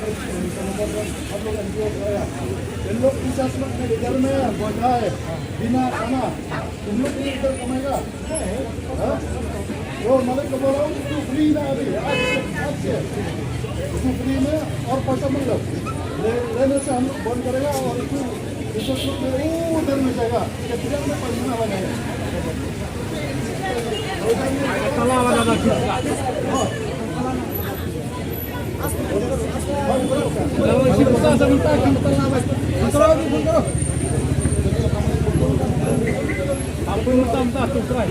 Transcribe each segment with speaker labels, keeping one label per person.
Speaker 1: आप लोग एनजीओ इन लोग 50 लाख में इधर में बैठा है बिना खाना, तुम लोग इधर कमाएगा? वो मालिक को बोला तू फ्री ना अभी आज से तू फ्री में और पैसा मतलब लेने से हम लोग बंद करेगा और तू इस वक्त में उधर में जाएगा कितना में पैसा लगाएगा
Speaker 2: Apa yang mentah-mentah tu serai?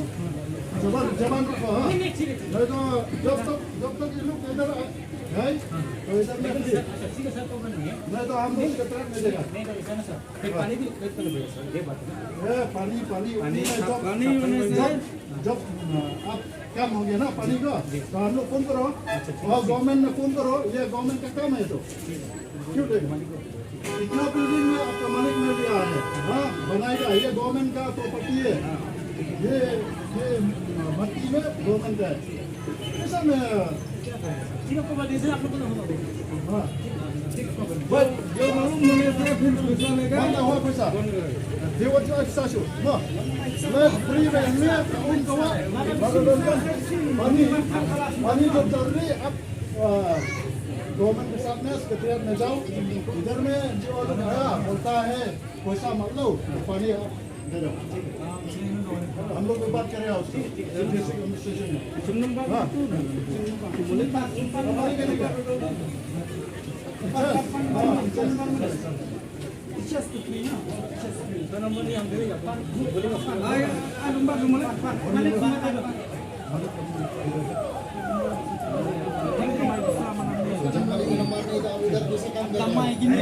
Speaker 1: जबान रखो हाँ, नहीं तो जब तक ये लोग इधर है तो इधर में नहीं तो हम लोग कतरा में देगा
Speaker 2: पानी भी
Speaker 1: पानी जब आप काम हो गया ना पानी का तो हम लोग फोन करो और गवर्नमेंट में फोन करो, ये गवर्नमेंट का काम है तो क्यों देगा इतना बिल्डिंग में आपका मालिक में भी आ है हाँ बनाएगा, ये गवर्नमेंट का प्रॉपर्टी है, ये मट्टी में गवर्नमेंट का है ऐसा में हाँ जो मालूम होने से फिर पैसा लेगा हुआ पैसा देवो जो अच्छा शो नो मैं फ्री में उनको पानी जो चल रही अब गवर्नमेंट के साथ में सेक्रेटरीट में जाओ, इधर में जो आया बोलता है पैसा मत लो पानी दे दो, हम लोग बात कर रहे हैं उससे
Speaker 2: Kamai gini,